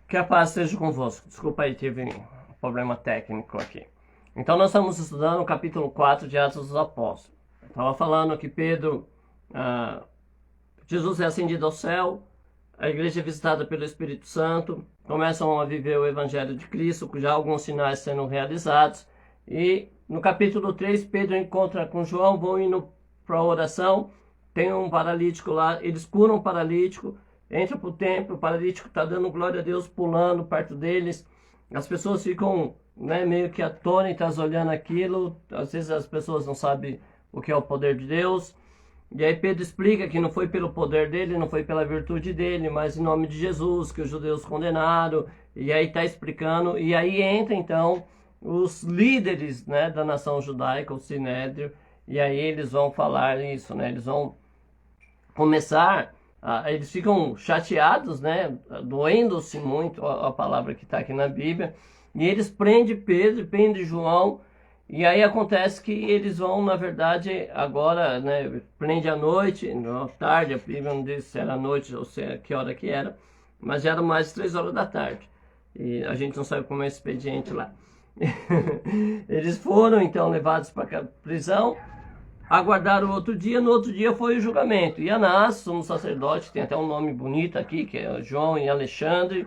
Que a paz esteja convosco. Desculpa aí, tive um problema técnico aqui. Então nós estamos estudando o capítulo 4 de Atos dos Apóstolos. Estava falando que Pedro, Jesus é ascendido ao céu, a igreja é visitada pelo Espírito Santo, começam a viver o Evangelho de Cristo, com já alguns sinais sendo realizados. E no capítulo 3, Pedro encontra com João, vão indo para a oração, tem um paralítico lá, eles curam o paralítico, entra para o templo, o paralítico está dando glória a Deus, pulando perto deles. As pessoas ficam meio que atônitas olhando aquilo. Às vezes as pessoas não sabem o que é o poder de Deus. E aí Pedro explica que não foi pelo poder dele, não foi pela virtude dele, mas em nome de Jesus, que os judeus condenaram. E aí está explicando. E aí entra então os líderes da nação judaica, o Sinédrio. E aí eles vão falar isso, eles vão começar... eles ficam chateados, doendo-se muito a palavra que está aqui na Bíblia, e eles prendem Pedro, prendem João, e aí acontece que eles vão, na verdade, agora, prende à noite, à tarde, a Bíblia não diz se era à noite ou se era, que hora que era, mas já era mais de 3 horas da tarde, e a gente não sabe como é o expediente lá. Eles foram, então, levados para a prisão, aguardaram outro dia, no outro dia foi o julgamento. E Anás, sumo sacerdote, tem até um nome bonito aqui, que é João e Alexandre,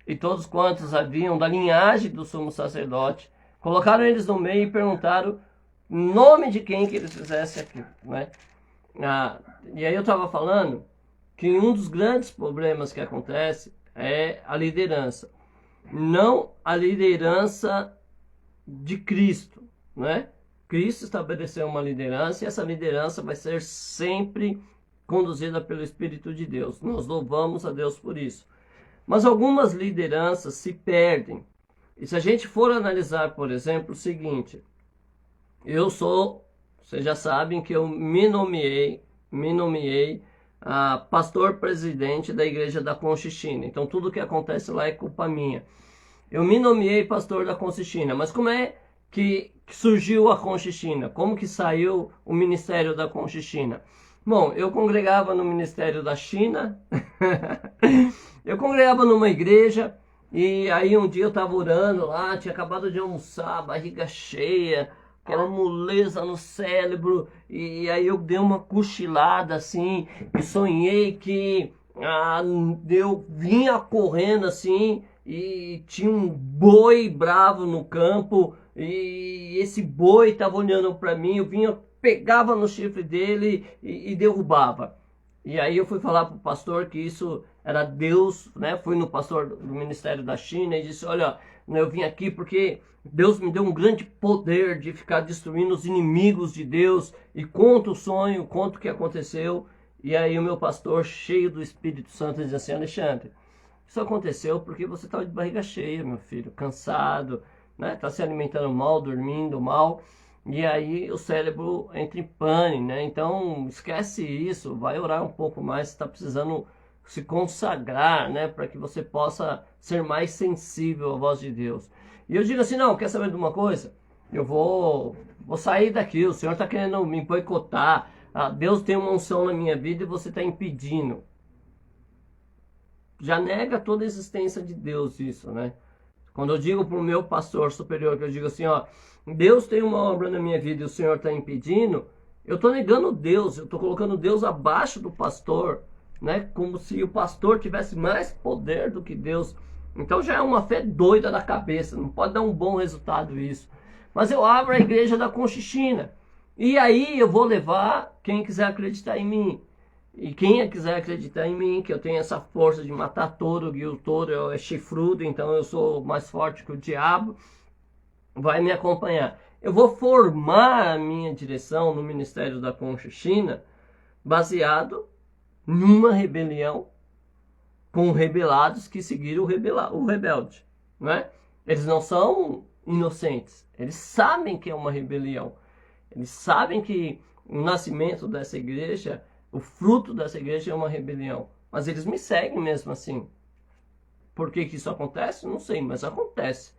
e todos quantos haviam da linhagem do sumo sacerdote, colocaram eles no meio e perguntaram o nome de quem que eles fizessem aquilo, e aí eu estava falando que um dos grandes problemas que acontece é a liderança. Não a liderança de Cristo, Cristo estabeleceu uma liderança e essa liderança vai ser sempre conduzida pelo Espírito de Deus. Nós louvamos a Deus por isso. Mas algumas lideranças se perdem. E se a gente for analisar, por exemplo, o seguinte, vocês já sabem que eu me nomeei pastor presidente da igreja da Conchichina. Então tudo que acontece lá é culpa minha. Eu me nomeei pastor da Conchichina, mas como é que surgiu a Conchichina? Como que saiu o ministério da Conchichina? Bom, eu congregava no ministério da China, eu congregava numa igreja, e aí um dia eu estava orando lá, tinha acabado de almoçar, barriga cheia, aquela moleza no cérebro, e aí eu dei uma cochilada assim, e sonhei que eu vinha correndo assim, e tinha um boi bravo no campo, e esse boi estava olhando para mim, eu vinha, pegava no chifre dele e derrubava. E aí eu fui falar para o pastor que isso era Deus, fui no pastor do Ministério da China e disse, olha, eu vim aqui porque Deus me deu um grande poder de ficar destruindo os inimigos de Deus, e conta o sonho, conta o que aconteceu. E aí o meu pastor, cheio do Espírito Santo, diz assim, Alexandre, isso aconteceu porque você estava de barriga cheia, meu filho, cansado, está se alimentando mal, dormindo mal, e aí o cérebro entra em pane, Então esquece isso, vai orar um pouco mais, você está precisando se consagrar, para que você possa ser mais sensível à voz de Deus. E eu digo assim, não, quer saber de uma coisa? Eu vou sair daqui, o Senhor está querendo me boicotar, Deus tem uma unção na minha vida e você está impedindo. Já nega toda a existência de Deus isso, Quando eu digo para o meu pastor superior, que eu digo assim, Deus tem uma obra na minha vida e o Senhor está impedindo, eu estou negando Deus, eu estou colocando Deus abaixo do pastor, como se o pastor tivesse mais poder do que Deus. Então já é uma fé doida da cabeça, não pode dar um bom resultado isso. Mas eu abro a igreja da Conchichina, e aí eu vou levar quem quiser acreditar em mim. E quem quiser acreditar em mim, que eu tenho essa força de matar touro, e o touro é chifrudo, então eu sou mais forte que o diabo, vai me acompanhar. Eu vou formar a minha direção no Ministério da Conchichina baseado numa rebelião com rebelados que seguiram o rebelde. Eles não são inocentes, eles sabem que é uma rebelião. Eles sabem que o nascimento dessa igreja, o fruto dessa igreja é uma rebelião. Mas eles me seguem mesmo assim. Por que isso acontece? Não sei, mas acontece.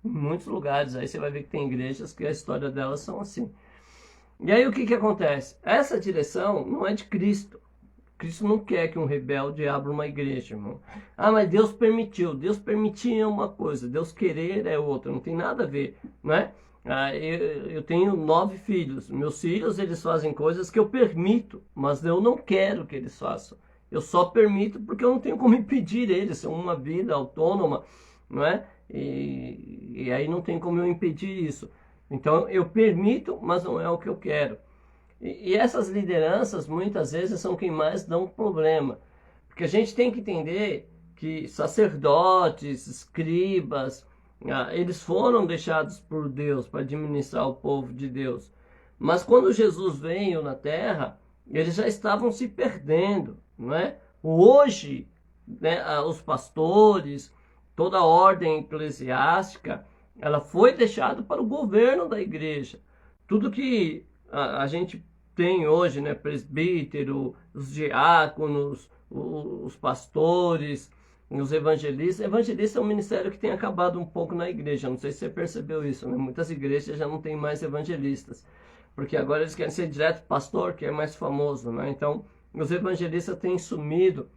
Em muitos lugares aí você vai ver que tem igrejas que a história delas são assim. E aí o que acontece? Essa direção não é de Cristo. Cristo não quer que um rebelde abra uma igreja, irmão. Ah, mas Deus permitiu. Deus permitir é uma coisa, Deus querer é outra. Não tem nada a ver, né? Eu tenho 9 filhos. Meus filhos, eles fazem coisas que eu permito, mas eu não quero que eles façam. Eu só permito porque eu não tenho como impedir eles. São uma vida autônoma, não é? E aí não tem como eu impedir isso. Então eu permito, mas não é o que eu quero. E essas lideranças muitas vezes são quem mais dão problema. Porque a gente tem que entender que sacerdotes, escribas, eles foram deixados por Deus para administrar o povo de Deus. Mas quando Jesus veio na terra, eles já estavam se perdendo, não é? Hoje, né, os pastores, toda a ordem eclesiástica, ela foi deixada para o governo da igreja. Tudo que a gente tem hoje, né, presbítero, os diáconos, os pastores, os evangelistas. Evangelista é um ministério que tem acabado um pouco na igreja. Não sei se você percebeu isso, né? Muitas igrejas já não tem mais evangelistas, porque agora eles querem ser direto pastor, que é mais famoso, né? Então, os evangelistas têm sumido.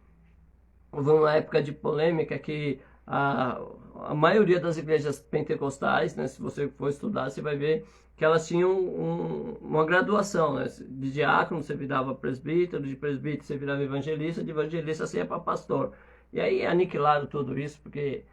Houve uma época de polêmica que a maioria das igrejas pentecostais, né, se você for estudar, você vai ver que elas tinham uma graduação, né? De diácono você virava presbítero, de presbítero você virava evangelista, de evangelista você ia para pastor. E aí aniquilaram tudo isso, porque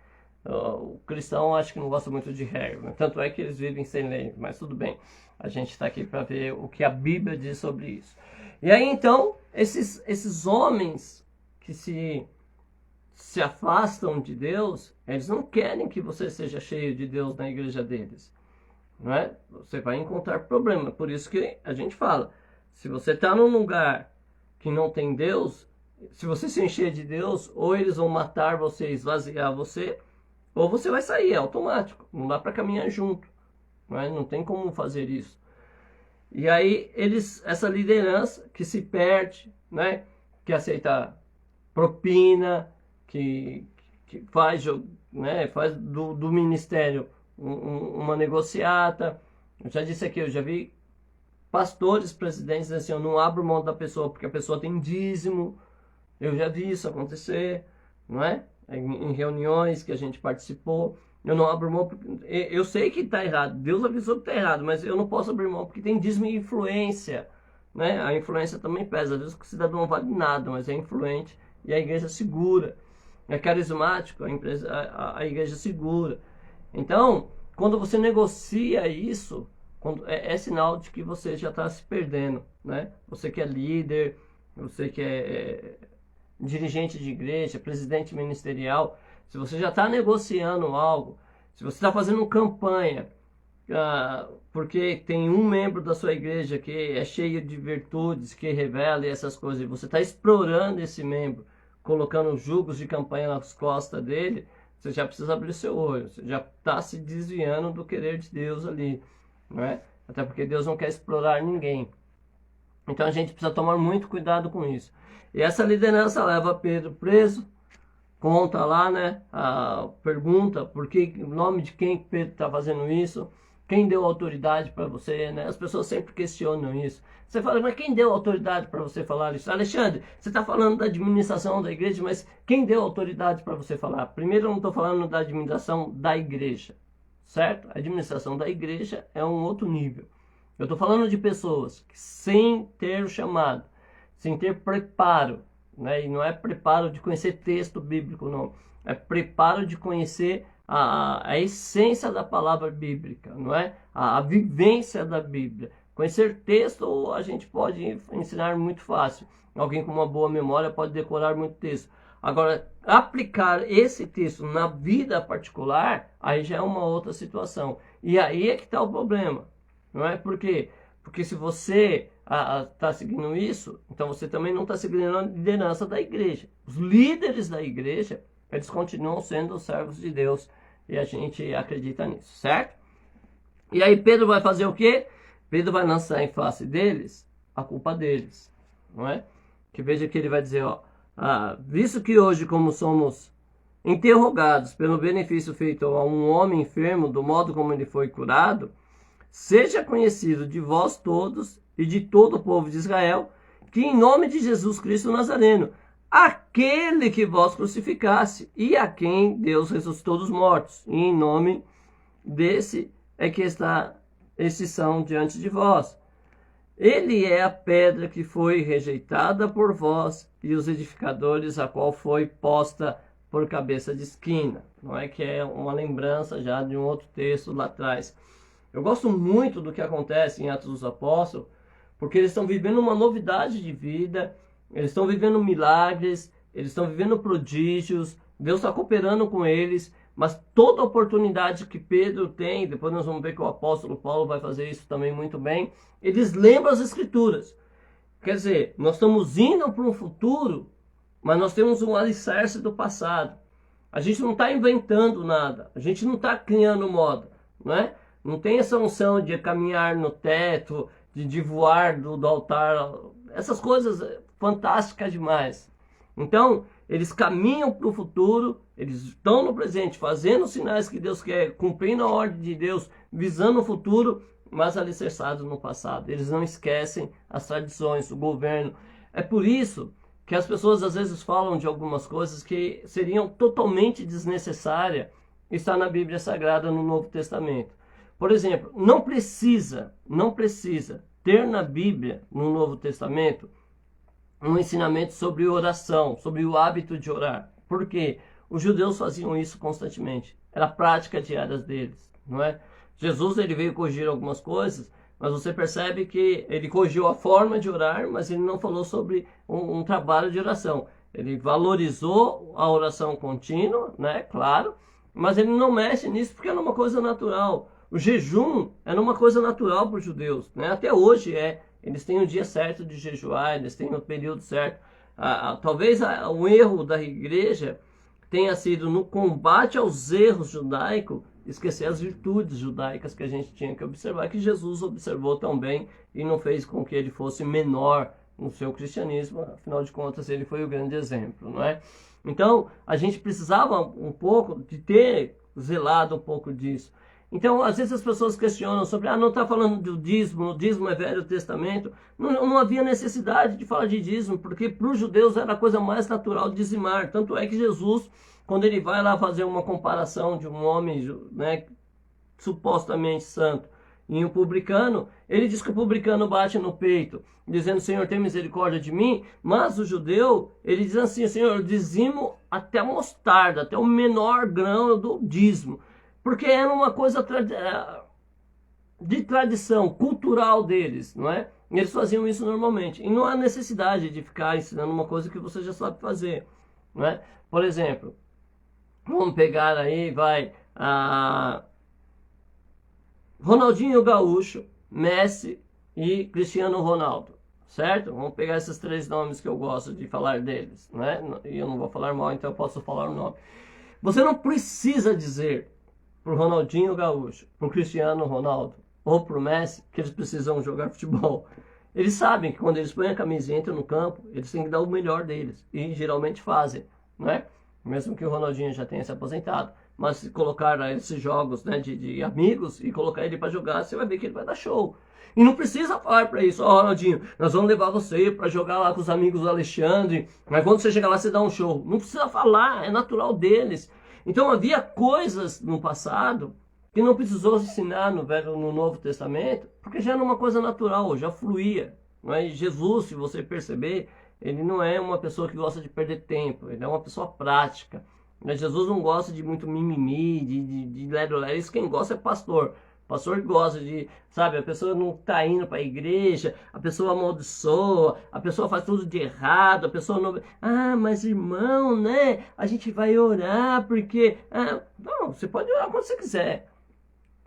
o cristão acho que não gosta muito de regra, né? Tanto é que eles vivem sem lei, mas tudo bem. A gente está aqui para ver o que a Bíblia diz sobre isso. E aí então, esses homens que se afastam de Deus, eles não querem que você seja cheio de Deus na igreja deles, não é? Você vai encontrar problema. Por isso que a gente fala, se você está num lugar que não tem Deus, se você se encher de Deus, ou eles vão matar você, esvaziar você, ou você vai sair, é automático. Não dá para caminhar junto, não é? Não tem como fazer isso. E aí essa liderança que se perde, né? Que aceita propina, que faz, né, faz do ministério uma negociata. Eu já disse aqui, eu já vi pastores, presidentes dizendo assim, eu não abro mão da pessoa porque a pessoa tem dízimo. Eu já vi isso acontecer, não é? Em reuniões que a gente participou. Eu não abro mão porque eu sei que está errado. Deus avisou que está errado, mas eu não posso abrir mão porque tem dízimo e influência, né? A influência também pesa. Às vezes o cidadão não vale nada, mas é influente e a igreja segura. É carismático, a igreja segura. Então, quando você negocia isso, é sinal de que você já está se perdendo, né? Você que é líder, você que é dirigente de igreja, presidente ministerial, se você já está negociando algo, se você está fazendo campanha, porque tem um membro da sua igreja que é cheio de virtudes, que revela essas coisas, e você está explorando esse membro, colocando jugos de campanha nas costas dele, você já precisa abrir seu olho, você já está se desviando do querer de Deus ali, não é? Até porque Deus não quer explorar ninguém. Então a gente precisa tomar muito cuidado com isso. E essa liderança leva Pedro preso, conta lá, né? Pergunta por que, o nome de quem Pedro está fazendo isso, quem deu autoridade para você, né? As pessoas sempre questionam isso. Você fala, mas quem deu autoridade para você falar isso? Alexandre, você está falando da administração da igreja, mas quem deu autoridade para você falar? Primeiro, eu não estou falando da administração da igreja, certo? A administração da igreja é um outro nível. Eu estou falando de pessoas que, sem ter o chamado, sem ter preparo, né? E não é preparo de conhecer texto bíblico, não. É preparo de conhecer a essência da palavra bíblica, não é? A vivência da Bíblia. Conhecer texto a gente pode ensinar muito fácil. Alguém com uma boa memória pode decorar muito texto. Agora, aplicar esse texto na vida particular, aí já é uma outra situação. E aí é que está o problema, não é? Por quê? Porque se você está seguindo isso, então você também não está seguindo a liderança da igreja. Os líderes da igreja, eles continuam sendo os servos de Deus. E a gente acredita nisso, certo? E aí Pedro vai fazer o quê? Pedro vai lançar em face deles a culpa deles, não é? Que veja que ele vai dizer, ó, visto que hoje, como somos interrogados pelo benefício feito a um homem enfermo, do modo como ele foi curado, seja conhecido de vós todos e de todo o povo de Israel, que em nome de Jesus Cristo Nazareno, aquele que vós crucificaste e a quem Deus ressuscitou dos mortos, e em nome desse é que estes são diante de vós. Ele é a pedra que foi rejeitada por vós e os edificadores, a qual foi posta por cabeça de esquina. Não é que é uma lembrança já de um outro texto lá atrás. Eu gosto muito do que acontece em Atos dos Apóstolos, porque eles estão vivendo uma novidade de vida, eles estão vivendo milagres, eles estão vivendo prodígios, Deus está cooperando com eles, mas toda oportunidade que Pedro tem, depois nós vamos ver que o apóstolo Paulo vai fazer isso também muito bem, eles lembram as Escrituras. Quer dizer, nós estamos indo para um futuro, mas nós temos um alicerce do passado. A gente não está inventando nada, a gente não está criando moda, não é? Não tem essa unção de caminhar no teto, de voar do altar, essas coisas fantásticas demais. Então, eles caminham para o futuro, eles estão no presente, fazendo os sinais que Deus quer, cumprindo a ordem de Deus, visando o futuro, mas alicerçados no passado. Eles não esquecem as tradições, o governo. É por isso que as pessoas às vezes falam de algumas coisas que seriam totalmente desnecessárias estar na Bíblia Sagrada no Novo Testamento. Por exemplo, não precisa ter na Bíblia, no Novo Testamento, um ensinamento sobre oração, sobre o hábito de orar. Por quê? Os judeus faziam isso constantemente. Era a prática diária deles, não é? Jesus ele veio corrigir algumas coisas, mas você percebe que ele corrigiu a forma de orar, mas ele não falou sobre um trabalho de oração. Ele valorizou a oração contínua, né? Claro, mas ele não mexe nisso porque era uma coisa natural. O jejum era uma coisa natural para os judeus, né? Até hoje é. Eles têm o dia certo de jejuar, eles têm o período certo. Talvez o erro da igreja tenha sido no combate aos erros judaicos, esquecer as virtudes judaicas que a gente tinha que observar, que Jesus observou também e não fez com que ele fosse menor no seu cristianismo. Afinal de contas, ele foi o grande exemplo, não é? Então, a gente precisava um pouco de ter zelado um pouco disso. Então, às vezes as pessoas questionam sobre, não está falando do dízimo, o dízimo é Velho Testamento. Não havia necessidade de falar de dízimo, porque para os judeus era a coisa mais natural dizimar. Tanto é que Jesus, quando ele vai lá fazer uma comparação de um homem, né, supostamente santo e um publicano, ele diz que o publicano bate no peito, dizendo, Senhor, tem misericórdia de mim. Mas o judeu, ele diz assim, Senhor, eu dizimo até a mostarda, até o menor grão do dízimo. Porque era uma coisa de tradição cultural deles, não é? E eles faziam isso normalmente. E não há necessidade de ficar ensinando uma coisa que você já sabe fazer, não é? Por exemplo, vamos pegar aí, Ronaldinho Gaúcho, Messi e Cristiano Ronaldo, certo? Vamos pegar esses três nomes que eu gosto de falar deles, né? E eu não vou falar mal, então eu posso falar o nome. Você não precisa dizer pro Ronaldinho Gaúcho, pro Cristiano Ronaldo ou pro Messi que eles precisam jogar futebol. Eles sabem que quando eles põem a camisa e entram no campo, eles têm que dar o melhor deles. E geralmente fazem, né? Mesmo que o Ronaldinho já tenha se aposentado. Mas se colocar esses jogos, né, de amigos e colocar ele para jogar, você vai ver que ele vai dar show. E não precisa falar para isso, Ronaldinho, nós vamos levar você para jogar lá com os amigos do Alexandre, mas quando você chegar lá você dá um show. Não precisa falar, é natural deles. Então havia coisas no passado que não precisou ensinar no Novo Testamento, porque já era uma coisa natural, já fluía. Não é? Jesus, se você perceber, ele não é uma pessoa que gosta de perder tempo, ele é uma pessoa prática. Mas Jesus não gosta de muito mimimi, de lero-lero, isso quem gosta é pastor. Pastor gosta de, sabe, a pessoa não está indo para a igreja, a pessoa amaldiçoa, a pessoa faz tudo de errado, a pessoa não... mas irmão, né, a gente vai orar porque... não, você pode orar quando você quiser.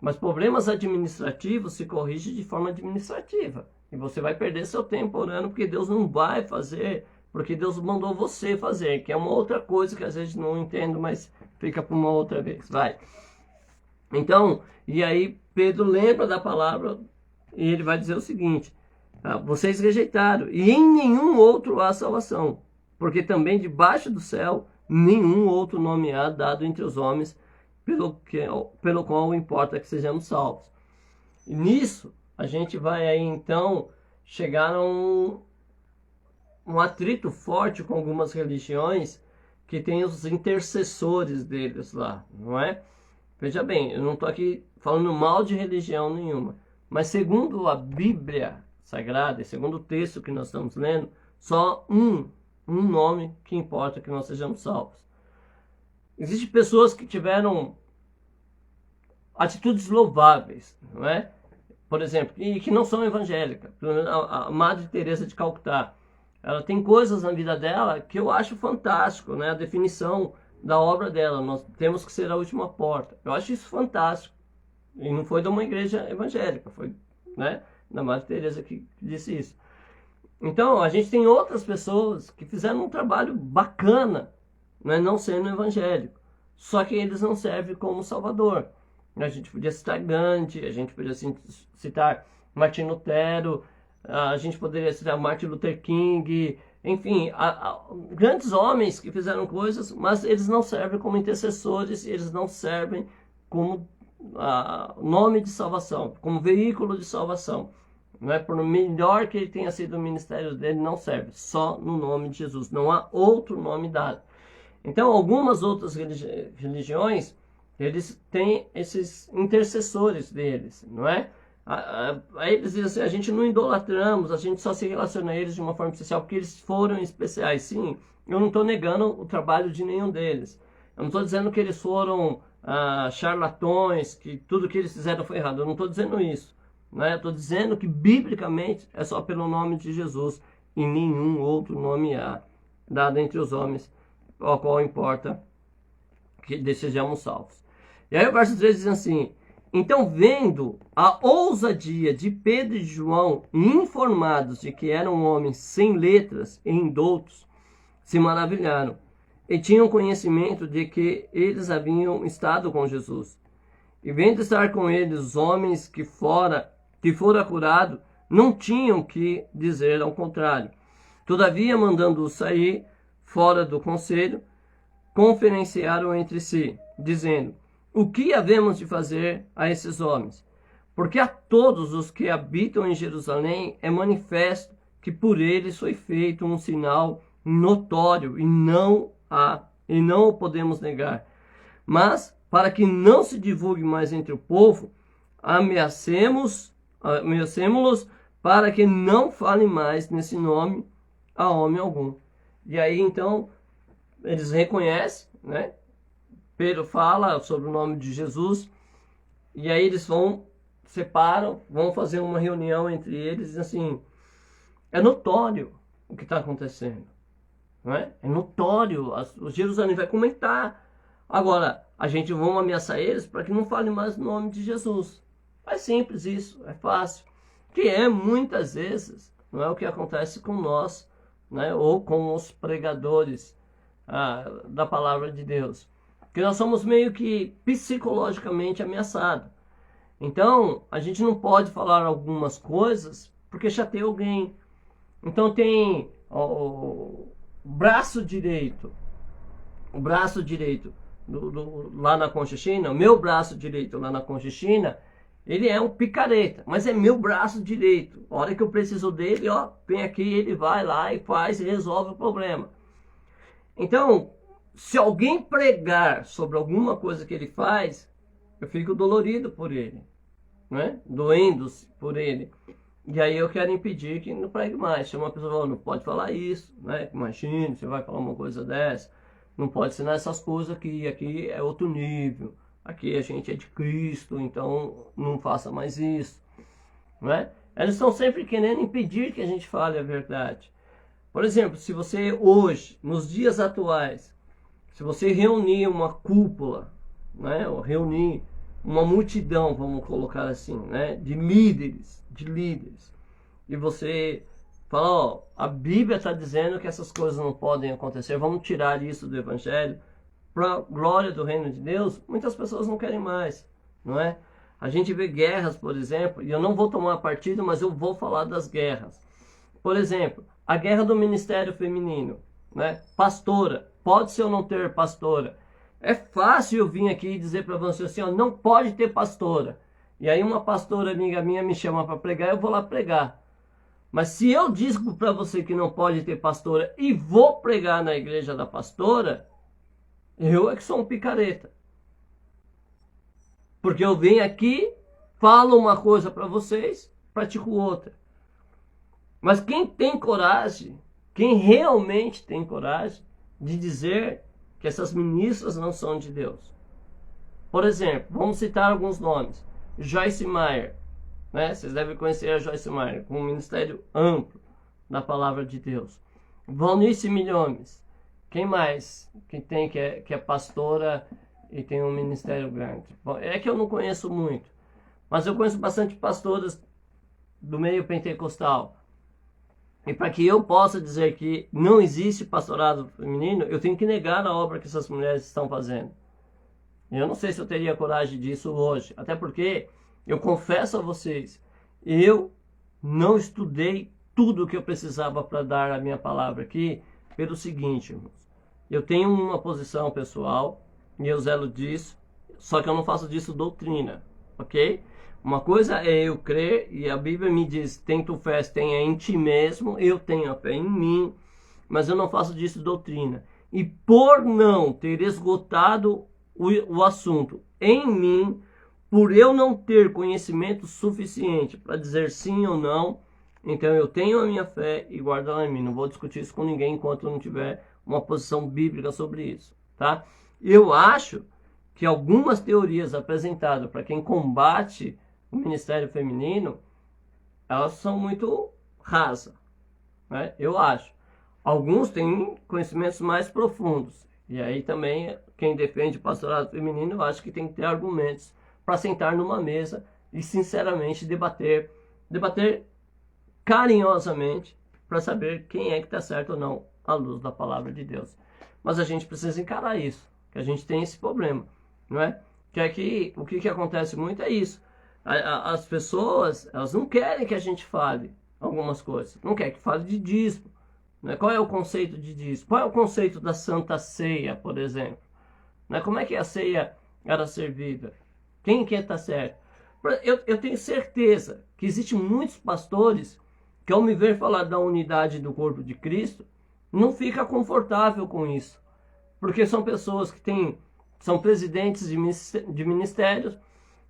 Mas problemas administrativos se corrigem de forma administrativa. E você vai perder seu tempo orando porque Deus não vai fazer, porque Deus mandou você fazer, que é uma outra coisa que às vezes não entendo, mas fica para uma outra vez. Vai. Então, e aí Pedro lembra da palavra e ele vai dizer o seguinte, vocês rejeitaram e em nenhum outro há salvação, porque também debaixo do céu nenhum outro nome há dado entre os homens pelo qual importa que sejamos salvos. E nisso a gente vai aí então chegar a um atrito forte com algumas religiões que tem os intercessores deles lá, não é? Veja bem, eu não estou aqui falando mal de religião nenhuma, mas segundo a Bíblia Sagrada, e segundo o texto que nós estamos lendo, só um nome que importa que nós sejamos salvos. Existem pessoas que tiveram atitudes louváveis, não é? Por exemplo, e que não são evangélicas. A Madre Teresa de Calcutá, ela tem coisas na vida dela que eu acho fantástico, né? A definição da obra dela, nós temos que ser a última porta. Eu acho isso fantástico. E não foi de uma igreja evangélica, foi, né, da Madre Teresa que disse isso. Então, a gente tem outras pessoas que fizeram um trabalho bacana, né, não sendo evangélico. Só que eles não servem como Salvador. A gente podia citar Gandhi, a gente podia citar Martin Lutero, a gente poderia citar Martin Luther King, enfim, grandes homens que fizeram coisas, mas eles não servem como intercessores, eles não servem como nome de salvação, como veículo de salvação. Não é? Por melhor que ele tenha sido o ministério dele, não serve, só no nome de Jesus, não há outro nome dado. Então, algumas outras religiões, eles têm esses intercessores deles, não é? Aí eles dizem assim, a gente não idolatramos, a gente só se relaciona a eles de uma forma especial, porque eles foram especiais. Sim, eu não estou negando o trabalho de nenhum deles. Eu não estou dizendo que eles foram charlatões, que tudo que eles fizeram foi errado. Eu não estou dizendo isso. Né? Eu estou dizendo que, biblicamente, é só pelo nome de Jesus e nenhum outro nome há dado entre os homens, ao qual importa que sejamos salvos. E aí o verso 3 diz assim, então vendo a ousadia de Pedro e de João, informados de que eram homens sem letras e indoutos, se maravilharam e tinham conhecimento de que eles haviam estado com Jesus. E vendo estar com eles os homens que fora curado, não tinham que dizer ao contrário. Todavia, mandando-os sair fora do conselho, conferenciaram entre si, dizendo, o que havemos de fazer a esses homens? Porque a todos os que habitam em Jerusalém é manifesto que por eles foi feito um sinal notório e não o podemos negar. Mas, para que não se divulgue mais entre o povo, ameacemos-los para que não falem mais nesse nome a homem algum. E aí, então, eles reconhecem, né? Pedro fala sobre o nome de Jesus, e aí eles separam, vão fazer uma reunião entre eles, e assim, é notório o que está acontecendo, não é? É notório, o Jerusalém vai comentar. Agora, a gente vai ameaçar eles para que não falem mais o nome de Jesus. É simples isso, é fácil. Que é, muitas vezes, não é o que acontece com nós, né? Ou com os pregadores da palavra de Deus. Porque nós somos meio que psicologicamente ameaçados. Então, a gente não pode falar algumas coisas porque chateia alguém. Então tem o braço direito. O braço direito lá na Conchichina, o meu braço direito lá na Conchichina, ele é um picareta, mas é meu braço direito. A hora que eu preciso dele, ó, vem aqui, ele vai lá e faz e resolve o problema. Então, se alguém pregar sobre alguma coisa que ele faz, eu fico dolorido por ele, né? Doendo-se por ele. E aí eu quero impedir que não pregue mais. Chama uma pessoa e fala, não pode falar isso, né? Imagine, você vai falar uma coisa dessa. Não pode ensinar essas coisas aqui é outro nível. Aqui a gente é de Cristo, então não faça mais isso, né? Eles estão sempre querendo impedir que a gente fale a verdade. Por exemplo, se você hoje, nos dias atuais, se você reunir uma cúpula, né, ou reunir uma multidão, vamos colocar assim, né, de líderes, e você fala, ó, a Bíblia está dizendo que essas coisas não podem acontecer, vamos tirar isso do Evangelho, para a glória do reino de Deus, muitas pessoas não querem mais, não é? A gente vê guerras, por exemplo, e eu não vou tomar partido, mas eu vou falar das guerras. Por exemplo, a guerra do ministério feminino, né? Pastora, pode ser ou não ter pastora. É fácil eu vir aqui e dizer para você assim, ó, não pode ter pastora. E aí uma pastora amiga minha me chama para pregar, eu vou lá pregar. Mas se eu digo para você que não pode ter pastora e vou pregar na igreja da pastora, eu é que sou um picareta. Porque eu venho aqui, falo uma coisa para vocês, pratico outra. Mas quem tem coragem, quem realmente tem coragem de dizer que essas ministras não são de Deus? Por exemplo, vamos citar alguns nomes. Joyce Meyer, né? Vocês devem conhecer a Joyce Meyer, com um ministério amplo da palavra de Deus. Valnice Milhomes. Quem mais que tem que é pastora e tem um ministério grande? Bom, é que eu não conheço muito, mas eu conheço bastante pastoras do meio pentecostal. E para que eu possa dizer que não existe pastorado feminino, eu tenho que negar a obra que essas mulheres estão fazendo. Eu não sei se eu teria coragem disso hoje, até porque eu confesso a vocês, eu não estudei tudo o que eu precisava para dar a minha palavra aqui, pelo seguinte, irmãos. Eu tenho uma posição pessoal, e eu zelo disso, só que eu não faço disso doutrina, ok? Uma coisa é eu crer, e a Bíblia me diz, tem tu fé, tenha em ti mesmo, eu tenho a fé em mim, mas eu não faço disso doutrina. E por não ter esgotado o assunto em mim, por eu não ter conhecimento suficiente para dizer sim ou não, então eu tenho a minha fé e guardo ela em mim. Não vou discutir isso com ninguém enquanto eu não tiver uma posição bíblica sobre isso, tá? Eu acho que algumas teorias apresentadas para quem combate o ministério feminino, elas são muito rasas, né? Eu acho. Alguns têm conhecimentos mais profundos. E aí também, quem defende o pastorado feminino, eu acho que tem que ter argumentos para sentar numa mesa e sinceramente debater carinhosamente para saber quem é que está certo ou não à luz da palavra de Deus. Mas a gente precisa encarar isso, que a gente tem esse problema, não é? Que aqui, o que acontece muito é isso. As pessoas, elas não querem que a gente fale algumas coisas, não querem que fale de dízimo. Né? Qual é o conceito de dízimo? Qual é o conceito da Santa Ceia, por exemplo? Né? Como é que a ceia era servida? Quem que está certo? Eu tenho certeza que existem muitos pastores que, ao me ver falar da unidade do corpo de Cristo, não fica confortável com isso. Porque são pessoas que são presidentes de ministérios,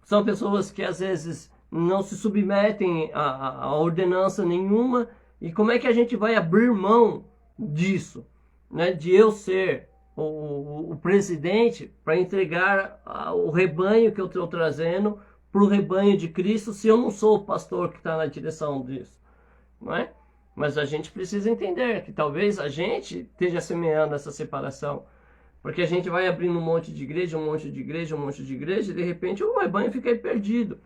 são pessoas que às vezes não se submetem a ordenança nenhuma. E como é que a gente vai abrir mão disso? Né? De eu ser o presidente para entregar o rebanho que eu estou trazendo para o rebanho de Cristo, se eu não sou o pastor que está na direção disso, não é? Mas a gente precisa entender que talvez a gente esteja semeando essa separação, porque a gente vai abrindo um monte de igreja, um monte de igreja, um monte de igreja, e de repente o rebanho fica aí perdido.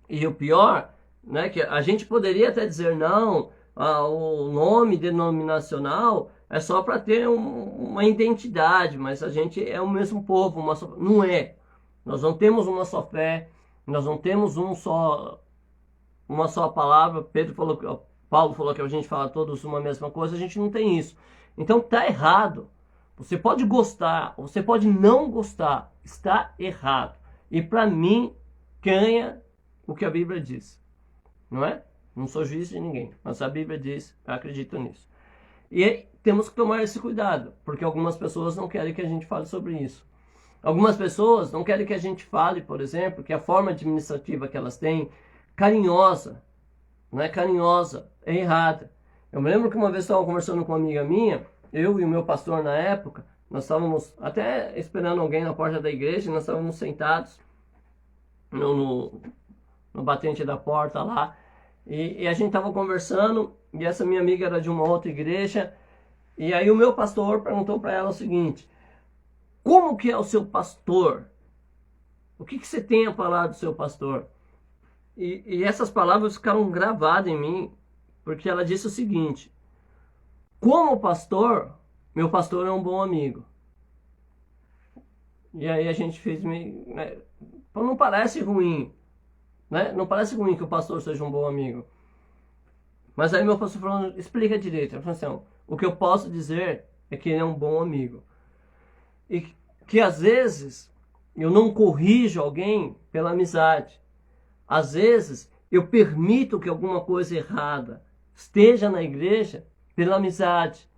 E o pior, né, que a gente poderia até dizer, não, o nome denominacional é só para ter uma identidade, mas a gente é o mesmo povo, não é. Nós não temos uma só fé, nós não temos uma só palavra. Paulo falou que a gente fala todos uma mesma coisa, a gente não tem isso. Então tá errado. Você pode gostar, você pode não gostar, está errado. E para mim, ganha o que a Bíblia diz, não é? Não sou juiz de ninguém, mas a Bíblia diz, eu acredito nisso. E aí, temos que tomar esse cuidado, porque algumas pessoas não querem que a gente fale sobre isso. Algumas pessoas não querem que a gente fale, por exemplo, que a forma administrativa que elas têm, carinhosa, não é carinhosa, é errada. Eu me lembro que uma vez estava conversando com uma amiga minha, eu e o meu pastor na época, nós estávamos até esperando alguém na porta da igreja, nós estávamos sentados no batente da porta lá, e a gente estava conversando, e essa minha amiga era de uma outra igreja, e aí o meu pastor perguntou para ela o seguinte: como que é o seu pastor? O que você tem a falar do seu pastor? E essas palavras ficaram gravadas em mim, porque ela disse o seguinte: como pastor, meu pastor é um bom amigo. E aí a gente fez meio... Né, não parece ruim, né? Não parece ruim que o pastor seja um bom amigo. Mas aí meu pastor falou, explica direito. Ele falou assim, o que eu posso dizer é que ele é um bom amigo. E que às vezes eu não corrijo alguém pela amizade. Às vezes eu permito que alguma coisa errada esteja na igreja pela amizade.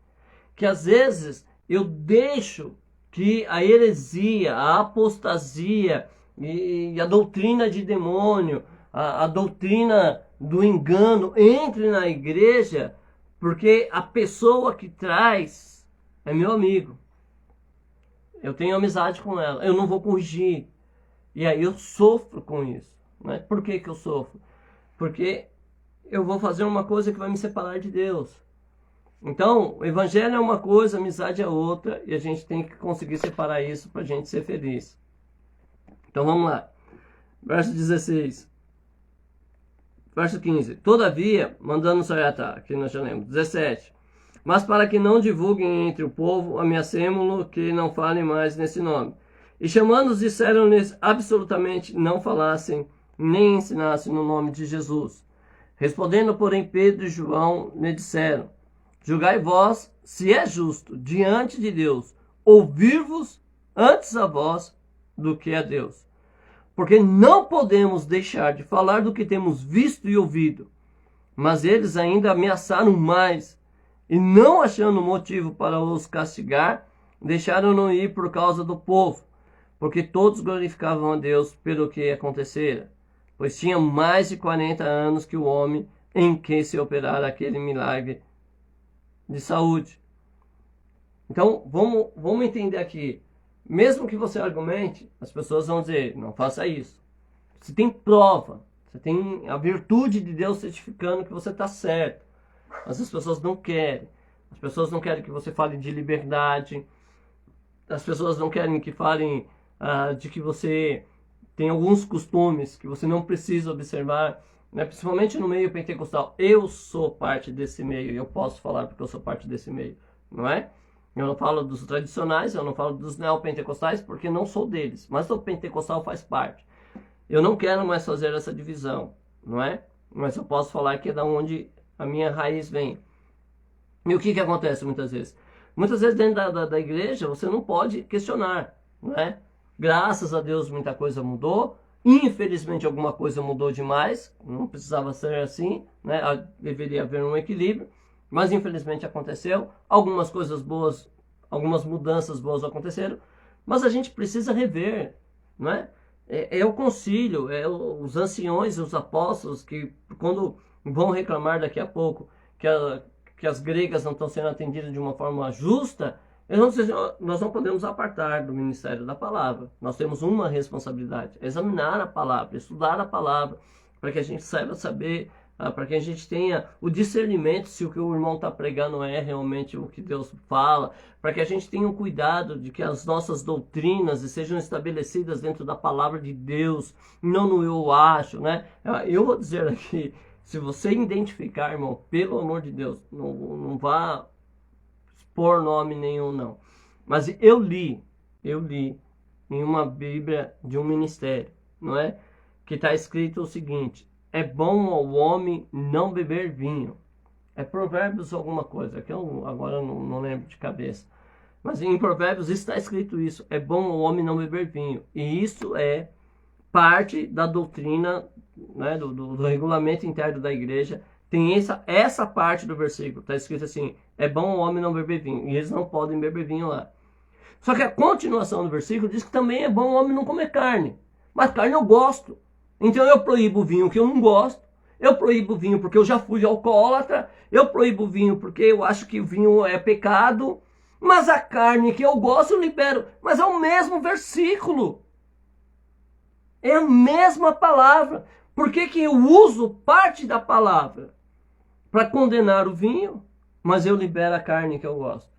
Que às vezes eu deixo que a heresia, a apostasia e a doutrina de demônio, a doutrina do engano entre na igreja, porque a pessoa que traz é meu amigo. Eu tenho amizade com ela, eu não vou corrigir. E aí eu sofro com isso. Né? Por que que eu sofro? Porque eu vou fazer uma coisa que vai me separar de Deus. Então, o evangelho é uma coisa, a amizade é outra, e a gente tem que conseguir separar isso para a gente ser feliz. Então vamos lá. Verso 16. Verso 15. Todavia, mandando Saiatá, aqui nós já lemos. 17. Mas para que não divulguem entre o povo, ameacemo-lo que não falem mais nesse nome. E chamando-os, disseram-lhes absolutamente não falassem, nem ensinassem no nome de Jesus. Respondendo, porém, Pedro e João lhe disseram: julgai vós se é justo diante de Deus ouvir-vos antes a vós do que a Deus. Porque não podemos deixar de falar do que temos visto e ouvido. Mas eles ainda ameaçaram mais, e não achando motivo para os castigar, deixaram-no ir por causa do povo, porque todos glorificavam a Deus pelo que acontecera, pois tinha mais de 40 anos que o homem em que se operara aquele milagre de saúde. Então, vamos entender aqui. Mesmo que você argumente, as pessoas vão dizer, não faça isso. Você tem prova, você tem a virtude de Deus certificando que você está certo. Mas as pessoas não querem. As pessoas não querem que você fale de liberdade. As pessoas não querem que falem de que você tem alguns costumes que você não precisa observar, né? Principalmente no meio pentecostal. Eu sou parte desse meio e eu posso falar porque eu sou parte desse meio, não é? Eu não falo dos tradicionais, eu não falo dos neopentecostais porque não sou deles, mas o pentecostal faz parte. Eu não quero mais fazer essa divisão, não é? Mas eu posso falar que é da onde a minha raiz vem. E o que acontece muitas vezes? Muitas vezes dentro da igreja você não pode questionar, não é? Graças a Deus muita coisa mudou. Infelizmente alguma coisa mudou demais. Não precisava ser assim, né? Deveria haver um equilíbrio. Mas infelizmente aconteceu. Algumas coisas boas, algumas mudanças boas aconteceram. Mas a gente precisa rever, não é? É o concílio, os anciões, os apóstolos que quando vão reclamar daqui a pouco que as gregas não estão sendo atendidas de uma forma justa, eles vão dizer, nós não podemos apartar do ministério da palavra. Nós temos uma responsabilidade, examinar a palavra, estudar a palavra, para que a gente saiba saber, para que a gente tenha o discernimento se o que o irmão está pregando é realmente o que Deus fala, para que a gente tenha o cuidado de que as nossas doutrinas sejam estabelecidas dentro da palavra de Deus, não no eu acho, né? Eu vou dizer aqui, se você identificar, irmão, pelo amor de Deus, não vá expor nome nenhum, não. Mas eu li em uma Bíblia de um ministério, não é? Que está escrito o seguinte: é bom ao homem não beber vinho. É Provérbios alguma coisa, que eu agora não lembro de cabeça. Mas em Provérbios está escrito isso: é bom ao homem não beber vinho. E isso é parte da doutrina, né, do regulamento interno da igreja. Tem essa parte do versículo, está escrito assim: é bom ao homem não beber vinho. E eles não podem beber vinho lá. Só que a continuação do versículo diz que também é bom o homem não comer carne. Mas carne eu gosto. Então eu proíbo o vinho que eu não gosto. Eu proíbo o vinho porque eu já fui alcoólatra. Eu proíbo o vinho porque eu acho que o vinho é pecado. Mas a carne que eu gosto eu libero. Mas é o mesmo versículo. É a mesma palavra. Por que que eu uso parte da palavra para condenar o vinho, mas eu libero a carne que eu gosto?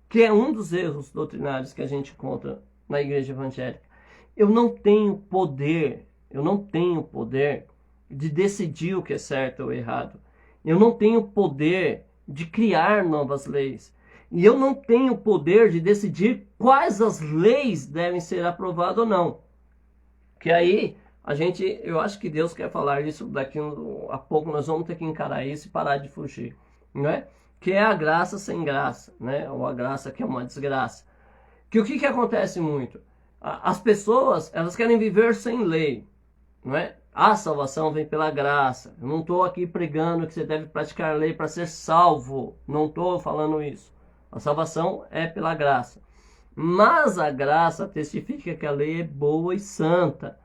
Que é um dos erros doutrinários que a gente encontra na igreja evangélica. Eu não tenho poder de decidir o que é certo ou errado. Eu não tenho poder de criar novas leis. E eu não tenho poder de decidir quais as leis devem ser aprovadas ou não. Que aí, eu acho que Deus quer falar isso daqui a pouco, nós vamos ter que encarar isso e parar de fugir, não é? Que é a graça sem graça, né? Ou a graça que é uma desgraça. Que o que acontece muito? As pessoas, elas querem viver sem lei, não é? A salvação vem pela graça. Eu não estou aqui pregando que você deve praticar a lei para ser salvo. Não estou falando isso. A salvação é pela graça. Mas a graça testifica que a lei é boa e santa.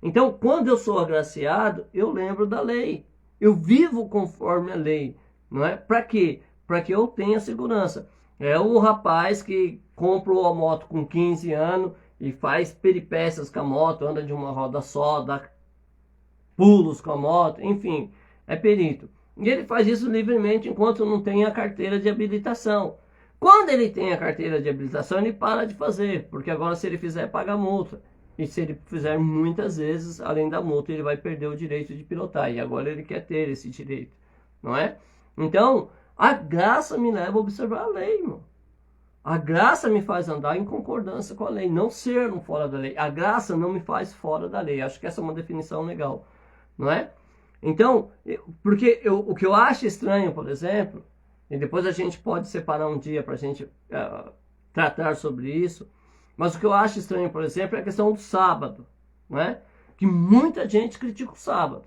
Então, quando eu sou agraciado, eu lembro da lei. Eu vivo conforme a lei. Não é? Para quê? Para que eu tenha segurança. É o rapaz que comprou a moto com 15 anos e faz peripécias com a moto, anda de uma roda só, dá pulos com a moto, enfim, é perito. E ele faz isso livremente enquanto não tem a carteira de habilitação. Quando ele tem a carteira de habilitação, ele para de fazer, porque agora se ele fizer, paga multa. E se ele fizer muitas vezes, além da multa, ele vai perder o direito de pilotar. E agora ele quer ter esse direito, não é? Então, a graça me leva a observar a lei, irmão. A graça me faz andar em concordância com a lei, não ser um fora da lei. A graça não me faz fora da lei. Acho que essa é uma definição legal, não é? Então, porque o que eu acho estranho, por exemplo, e depois a gente pode separar um dia para a gente tratar sobre isso, mas o que eu acho estranho, por exemplo, é a questão do sábado, não é? Que muita gente critica o sábado,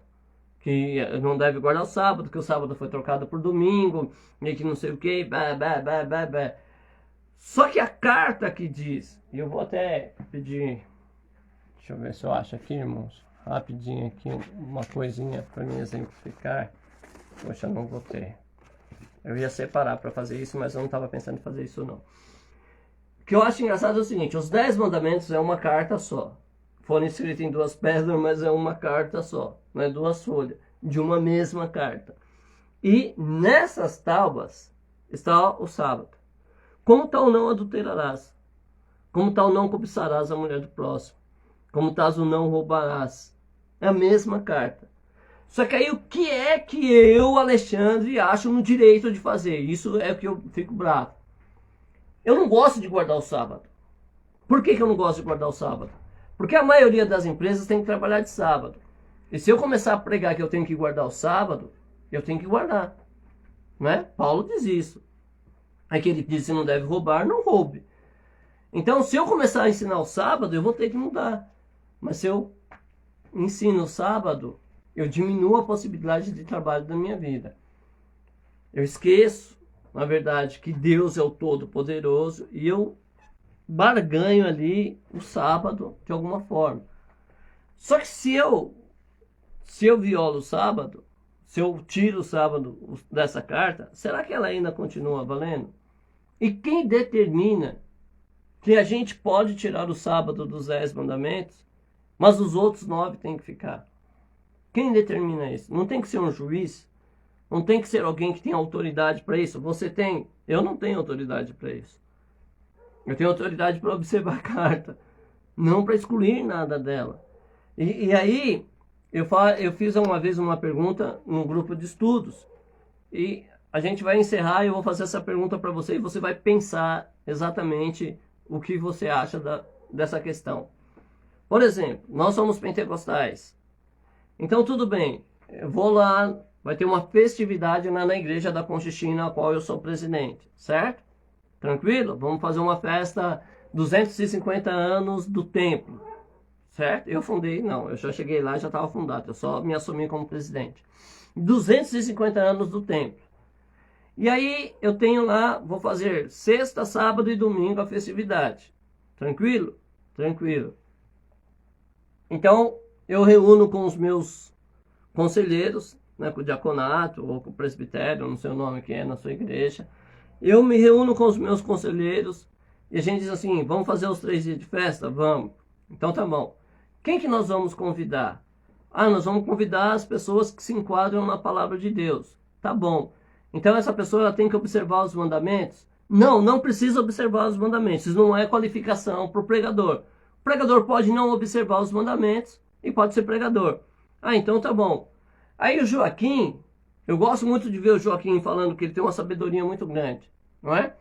que não deve guardar o sábado, que o sábado foi trocado por domingo, e que não sei o que, Só que a carta que diz, e eu vou até pedir, deixa eu ver se eu acho aqui, irmãos, rapidinho aqui, uma coisinha para me exemplificar. Poxa, não vou ter. Eu ia separar para fazer isso, mas eu não estava pensando em fazer isso não. O que eu acho engraçado é o seguinte, os 10 mandamentos é uma carta só. Foram escritos em 2 pedras, mas é uma carta só, não é 2 folhas, de uma mesma carta. E nessas tábuas está o sábado. Como tal não adulterarás? Como tal não cobiçarás a mulher do próximo? Como tal o não roubarás? É a mesma carta. Só que aí o que é que eu, Alexandre, acho no direito de fazer? Isso é o que eu fico bravo. Eu não gosto de guardar o sábado. Por que eu não gosto de guardar o sábado? Porque a maioria das empresas tem que trabalhar de sábado. E se eu começar a pregar que eu tenho que guardar o sábado, eu tenho que guardar. Não é? Paulo diz isso. Aquele que diz que não deve roubar, não roube. Então, se eu começar a ensinar o sábado, eu vou ter que mudar. Mas se eu ensino o sábado, eu diminuo a possibilidade de trabalho da minha vida. Eu esqueço, na verdade, que Deus é o Todo-Poderoso e eu barganho ali o sábado de alguma forma. Só que se eu violo o sábado, se eu tiro o sábado dessa carta, será que ela ainda continua valendo? E quem determina que a gente pode tirar o sábado dos 10 mandamentos, mas os outros 9 têm que ficar? Quem determina isso? Não tem que ser um juiz? Não tem que ser alguém que tem autoridade para isso? Você tem? Eu não tenho autoridade para isso. Eu tenho autoridade para observar a carta, não para excluir nada dela. E aí, eu fiz uma vez uma pergunta num grupo de estudos. E a gente vai encerrar e eu vou fazer essa pergunta para você e você vai pensar exatamente o que você acha dessa questão. Por exemplo, nós somos pentecostais. Então tudo bem, eu vou lá, vai ter uma festividade lá na igreja da Conchichina, a qual eu sou presidente, certo? Tranquilo? Vamos fazer uma festa 250 anos do templo, certo? Eu fundei, não, eu já cheguei lá e já estava fundado, eu só me assumi como presidente. 250 anos do templo. E aí eu tenho lá, vou fazer sexta, sábado e domingo a festividade. Tranquilo? Tranquilo. Então eu reúno com os meus conselheiros, né, com o diaconato ou com o presbitério, não sei o nome que é na sua igreja. Eu me reúno com os meus conselheiros e a gente diz assim, vamos fazer os 3 dias de festa? Vamos. Então tá bom. Quem que nós vamos convidar? Ah, nós vamos convidar as pessoas que se enquadram na palavra de Deus. Tá bom. Então essa pessoa ela tem que observar os mandamentos? Não, não precisa observar os mandamentos. Isso não é qualificação para o pregador. O pregador pode não observar os mandamentos e pode ser pregador. Ah, então tá bom. Aí o Joaquim, eu gosto muito de ver o Joaquim falando que ele tem uma sabedoria muito grande, não é?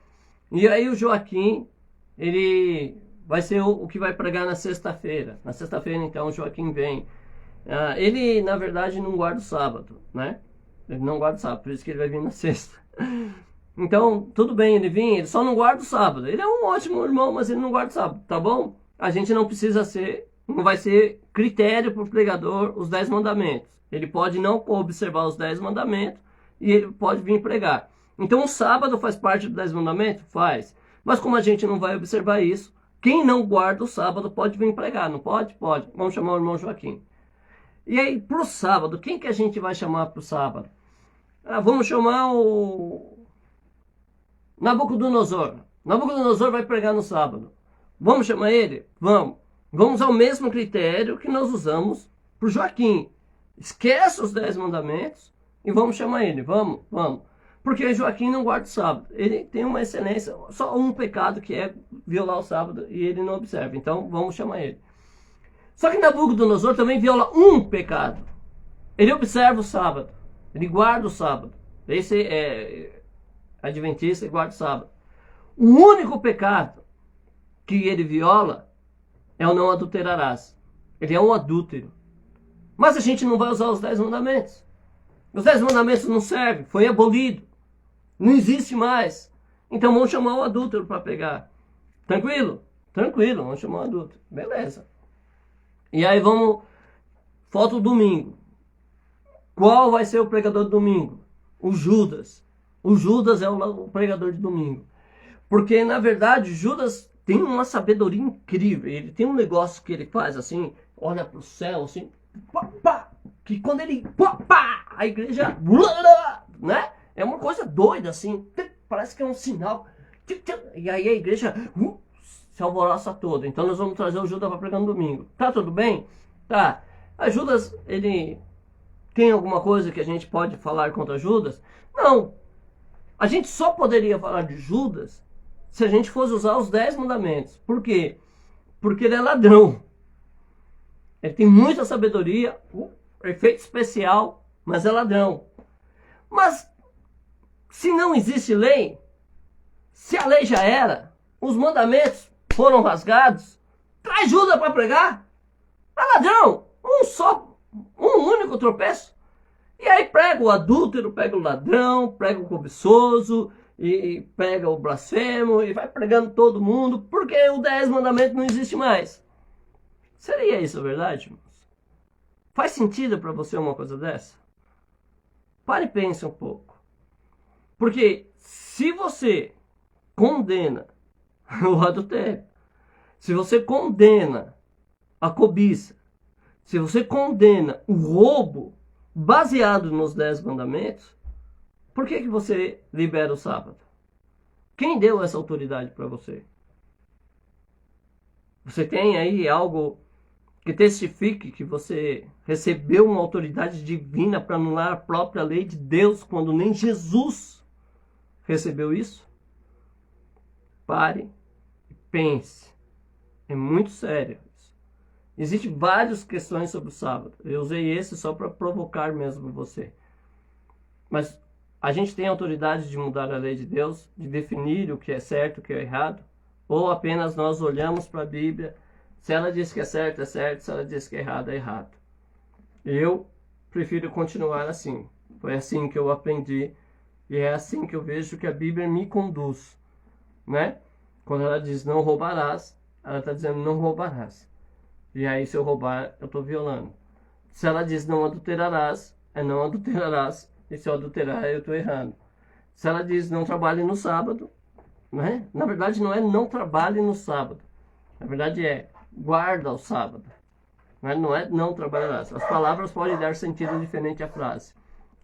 E aí o Joaquim, ele vai ser o que vai pregar na sexta-feira. Na sexta-feira, então, o Joaquim vem. Ele, na verdade, não guarda o sábado, né? Ele não guarda o sábado, por isso que ele vai vir na sexta. Então, tudo bem ele vir, ele só não guarda o sábado. Ele é um ótimo irmão, mas ele não guarda o sábado, tá bom? A gente não precisa ser não vai ser critério para o pregador os 10 mandamentos. Ele pode não observar os 10 mandamentos e ele pode vir pregar. Então o sábado faz parte dos 10 mandamentos? Faz. Mas como a gente não vai observar isso, quem não guarda o sábado pode vir pregar, não pode? Pode. Vamos chamar o irmão Joaquim. E aí, para o sábado, quem que a gente vai chamar para o sábado? Vamos chamar o Nabucodonosor. Nabucodonosor vai pregar no sábado. Vamos chamar ele? Vamos. Vamos ao mesmo critério que nós usamos para o Joaquim. Esquece os 10 mandamentos e vamos chamar ele. Vamos, vamos. Porque Joaquim não guarda o sábado. Ele tem uma excelência, só um pecado que é violar o sábado e ele não observa. Então vamos chamar ele. Só que Nabucodonosor também viola um pecado. Ele observa o sábado. Ele guarda o sábado. Esse é adventista e guarda o sábado. O único pecado que ele viola é o não adulterarás. Ele é um adúltero. Mas a gente não vai usar os 10 mandamentos. Os 10 mandamentos não servem. Foi abolido. Não existe mais. Então vamos chamar o adúltero para pegar. Tranquilo? Tranquilo, vamos chamar o adúltero. Beleza. E aí vamos... Falta o domingo. Qual vai ser o pregador do domingo? O Judas. O Judas é o pregador de domingo. Porque, na verdade, Judas tem uma sabedoria incrível. Ele tem um negócio que ele faz assim, olha para o céu assim, pá, pá, que quando ele... Pá, pá, a igreja... Né? É uma coisa doida assim. Parece que é um sinal. E aí a igreja se alvoroça toda. Então nós vamos trazer o Judas para pregar no domingo. Tá tudo bem? Tá. A Judas, ele... Tem alguma coisa que a gente pode falar contra Judas? Não. A gente só poderia falar de Judas se a gente fosse usar os 10 mandamentos. Por quê? Porque ele é ladrão. Ele tem muita sabedoria, efeito especial, mas é ladrão. Mas se não existe lei, se a lei já era, os mandamentos foram rasgados, traz Judas para pregar. É ladrão. Um único tropeço. E aí prega o adúltero, pega o ladrão, prega o cobiçoso, e pega o blasfemo, e vai pregando todo mundo, porque o 10 mandamentos não existe mais. Seria isso a verdade, irmãos? Faz sentido para você uma coisa dessa? Pare e pense um pouco. Porque se você condena o adultério, se você condena a cobiça, se você condena o roubo baseado nos 10 mandamentos, por que você libera o sábado? Quem deu essa autoridade para você? Você tem aí algo que testifique que você recebeu uma autoridade divina para anular a própria lei de Deus, quando nem Jesus recebeu isso? Pare e pense. É muito sério. Existem várias questões sobre o sábado. Eu usei esse só para provocar mesmo você. Mas a gente tem autoridade de mudar a lei de Deus, de definir o que é certo e o que é errado? Ou apenas nós olhamos para a Bíblia, se ela diz que é certo, é certo, se ela diz que é errado, é errado. Eu prefiro continuar assim. Foi assim que eu aprendi e é assim que eu vejo que a Bíblia me conduz, né? Quando ela diz não roubarás, ela está dizendo não roubarás. E aí, se eu roubar, eu estou violando. Se ela diz não adulterarás, é não adulterarás. E se eu adulterar, eu estou errando. Se ela diz não trabalhe no sábado, né? Na verdade, não é não trabalhe no sábado. Na verdade, é guarda o sábado. Não é não trabalharás. As palavras podem dar sentido diferente à frase.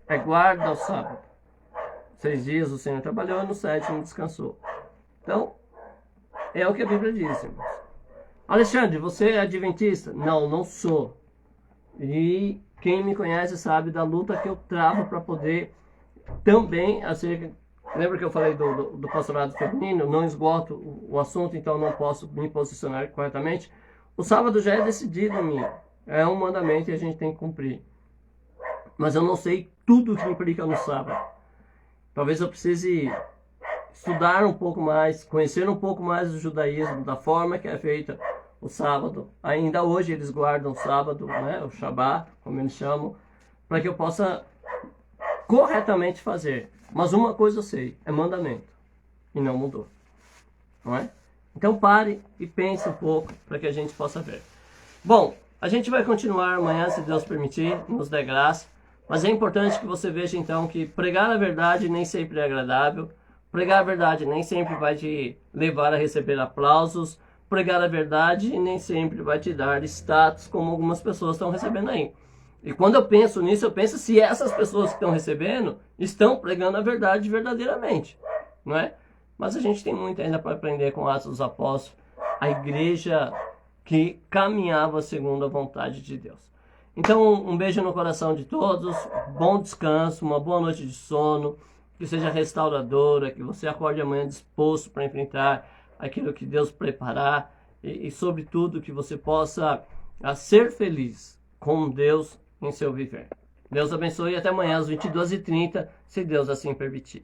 É guarda o sábado. 6 dias o Senhor trabalhou, no 7º descansou. Então, é o que a Bíblia diz, irmãos. Alexandre, você é adventista? Não, não sou. E quem me conhece sabe da luta que eu travo para poder também, assim, lembra que eu falei do pastorado feminino? Não esgoto o assunto, então não posso me posicionar corretamente. O sábado já é decidido em mim. É um mandamento e a gente tem que cumprir. Mas eu não sei tudo que implica no sábado. Talvez eu precise estudar um pouco mais, conhecer um pouco mais do judaísmo, da forma que é feita o sábado. Ainda hoje eles guardam o sábado, né, o Shabbat, como eles chamam, para que eu possa corretamente fazer. Mas uma coisa eu sei, é mandamento. E não mudou. Não é? Então pare e pense um pouco para que a gente possa ver. Bom, a gente vai continuar amanhã, se Deus permitir, nos der graça. Mas é importante que você veja então que pregar a verdade nem sempre é agradável. Pregar a verdade nem sempre vai te levar a receber aplausos. Pregar a verdade nem sempre vai te dar status como algumas pessoas estão recebendo aí. E quando eu penso nisso, eu penso se essas pessoas que estão recebendo estão pregando a verdade verdadeiramente, não é? Mas a gente tem muito ainda para aprender com Atos dos Apóstolos, a igreja que caminhava segundo a vontade de Deus. Então, um beijo no coração de todos, bom descanso, uma boa noite de sono, que seja restauradora, que você acorde amanhã disposto para enfrentar aquilo que Deus preparar e sobretudo, que você possa ser feliz com Deus em seu viver. Deus abençoe e até amanhã às 22h30, se Deus assim permitir.